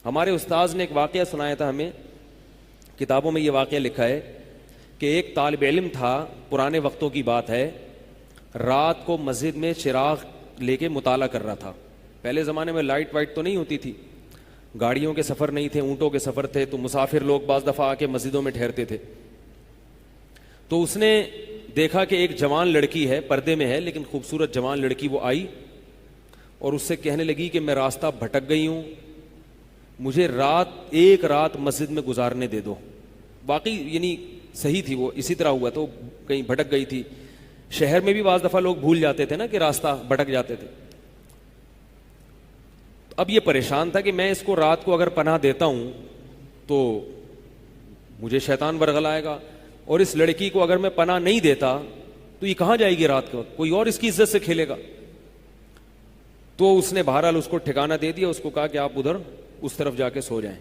ہمارے استاذ نے ایک واقعہ سنایا تھا ہمیں، کتابوں میں یہ واقعہ لکھا ہے کہ ایک طالب علم تھا، پرانے وقتوں کی بات ہے، رات کو مسجد میں چراغ لے کے مطالعہ کر رہا تھا۔ پہلے زمانے میں لائٹ وائٹ تو نہیں ہوتی تھی، گاڑیوں کے سفر نہیں تھے، اونٹوں کے سفر تھے، تو مسافر لوگ بعض دفعہ آ کے مسجدوں میں ٹھہرتے تھے۔ تو اس نے دیکھا کہ ایک جوان لڑکی ہے، پردے میں ہے لیکن خوبصورت جوان لڑکی، وہ آئی اور اس سے کہنے لگی کہ میں راستہ بھٹک گئی ہوں، مجھے ایک رات مسجد میں گزارنے دے دو۔ واقعی یعنی صحیح تھی، وہ اسی طرح ہوا تو کہیں بھٹک گئی تھی۔ شہر میں بھی بعض دفعہ لوگ بھول جاتے تھے نا کہ راستہ بھٹک جاتے تھے۔ اب یہ پریشان تھا کہ میں اس کو رات کو اگر پناہ دیتا ہوں تو مجھے شیطان ورغلائے گا، اور اس لڑکی کو اگر میں پناہ نہیں دیتا تو یہ کہاں جائے گی رات کے وقت، کوئی اور اس کی عزت سے کھیلے گا۔ تو اس نے بہرحال اس کو ٹھکانہ دے دیا، اس کو کہا کہ آپ ادھر اس طرف جا کے سو جائیں۔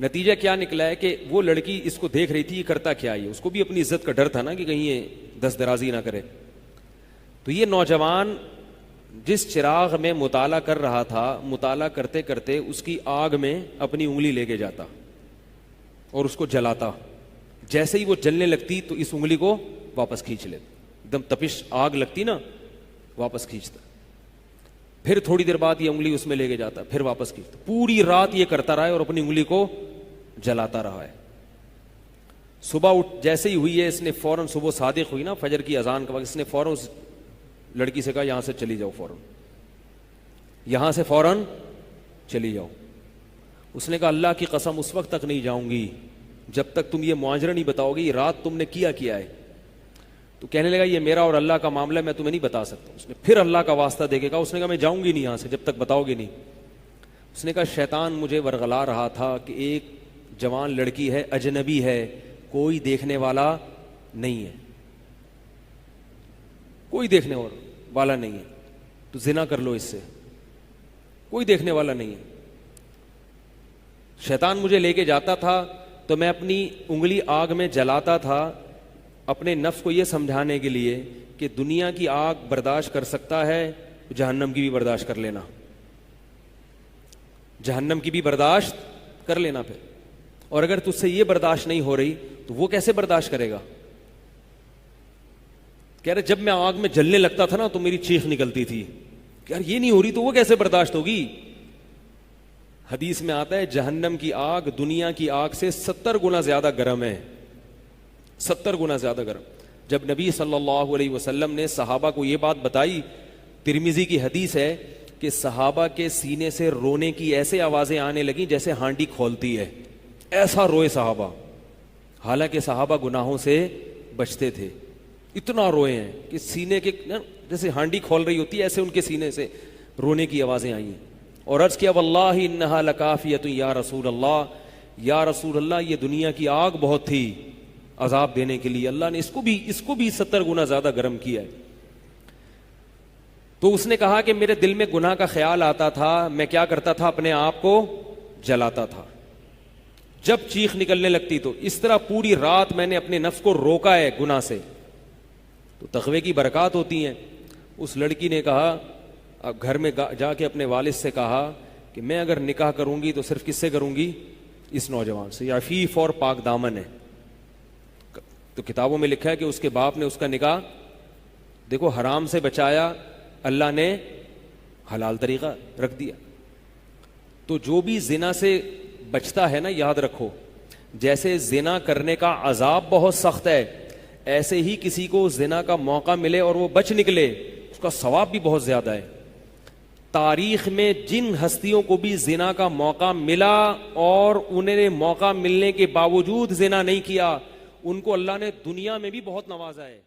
نتیجہ کیا نکلا ہے کہ وہ لڑکی اس کو دیکھ رہی تھی یہ کرتا کیا ہے، اس کو بھی اپنی عزت کا ڈر تھا نا کہ کہیں یہ دست درازی نہ کرے۔ تو یہ نوجوان جس چراغ میں مطالعہ کر رہا تھا، مطالعہ کرتے کرتے اس کی آگ میں اپنی انگلی لے کے جاتا اور اس کو جلاتا۔ جیسے ہی وہ جلنے لگتی تو اس انگلی کو واپس کھینچ لیتا، ایک دم تپش آگ لگتی نا، واپس کھینچتا۔ پھر تھوڑی دیر بعد یہ انگلی اس میں لے کے جاتا، پھر واپس کھینچتا۔ پوری رات یہ کرتا رہا ہے اور اپنی انگلی کو جلاتا رہا ہے۔ صبح جیسے ہی ہوئی ہے، اس نے فوراً، صبح صادق ہوئی نا فجر کی اذان کا وقت، اس نے فوراً اس لڑکی سے کہا یہاں سے چلی جاؤ، فوراً یہاں سے فوراً چلی جاؤ۔ اس نے کہا اللہ کی قسم اس وقت تک نہیں جاؤں گی جب تک تم یہ معاجرہ نہیں بتاؤ گی رات تم نے کیا ہے۔ تو کہنے لگا یہ میرا اور اللہ کا معاملہ ہے، میں تمہیں نہیں بتا سکتا۔ اس نے پھر اللہ کا واسطہ دے کے کہا، اس نے کہا میں جاؤں گی نہیں یہاں سے جب تک بتاؤ گے نہیں۔ اس نے کہا شیطان مجھے ورغلا رہا تھا کہ ایک جوان لڑکی ہے، اجنبی ہے، کوئی دیکھنے والا نہیں ہے، کوئی دیکھنے والا نہیں ہے، تو زنا کر لو اس سے، کوئی دیکھنے والا نہیں ہے۔ شیطان مجھے لے کے جاتا تھا تو میں اپنی انگلی آگ میں جلاتا تھا، اپنے نفس کو یہ سمجھانے کے لیے کہ دنیا کی آگ برداشت کر سکتا ہے، جہنم کی بھی برداشت کر لینا، جہنم کی بھی برداشت کر لینا پھر۔ اور اگر تجھ سے یہ برداشت نہیں ہو رہی تو وہ کیسے برداشت کرے گا؟ کہہ رہے جب میں آگ میں جلنے لگتا تھا نا تو میری چیخ نکلتی تھی کہ یار یہ نہیں ہو رہی تو وہ کیسے برداشت ہوگی۔ حدیث میں آتا ہے جہنم کی آگ دنیا کی آگ سے 70 گنا زیادہ گرم ہے، 70 گنا زیادہ گرم۔ جب نبی صلی اللہ علیہ وسلم نے صحابہ کو یہ بات بتائی، ترمذی کی حدیث ہے کہ صحابہ کے سینے سے رونے کی ایسے آوازیں آنے لگیں جیسے ہانڈی کھولتی ہے، ایسا روئے صحابہ، حالانکہ صحابہ گناہوں سے بچتے تھے، اتنا روئے ہیں کہ سینے کے جیسے ہانڈی کھول رہی ہوتی ہے ایسے ان کے سینے سے رونے کی آوازیں آئی ہیں۔ اور عرض کیا واللہ انہا لکافیۃ یا رسول اللہ، یا رسول اللہ یہ دنیا کی آگ بہت تھی عذاب دینے کے لیے، اللہ نے اس کو بھی 70 گنا زیادہ گرم کیا ہے۔ تو اس نے کہا کہ میرے دل میں گناہ کا خیال آتا تھا، میں کیا کرتا تھا اپنے آپ کو جلاتا تھا، جب چیخ نکلنے لگتی تو اس طرح پوری رات میں نے اپنے نفس کو روکا ہے گناہ سے۔ تو تقوی کی برکات ہوتی ہیں۔ اس لڑکی نے کہا، اب گھر میں جا کے اپنے والد سے کہا کہ میں اگر نکاح کروں گی تو صرف کس سے کروں گی؟ اس نوجوان سے، عفیف اور پاک دامن ہے۔ تو کتابوں میں لکھا ہے کہ اس کے باپ نے اس کا نکاح دیکھو حرام سے بچایا، اللہ نے حلال طریقہ رکھ دیا۔ تو جو بھی زنا سے بچتا ہے نا، یاد رکھو جیسے زنا کرنے کا عذاب بہت سخت ہے، ایسے ہی کسی کو زنا کا موقع ملے اور وہ بچ نکلے اس کا ثواب بھی بہت زیادہ ہے۔ تاریخ میں جن ہستیوں کو بھی زنا کا موقع ملا اور انہیں نے موقع ملنے کے باوجود زنا نہیں کیا، ان کو اللہ نے دنیا میں بھی بہت نوازا ہے۔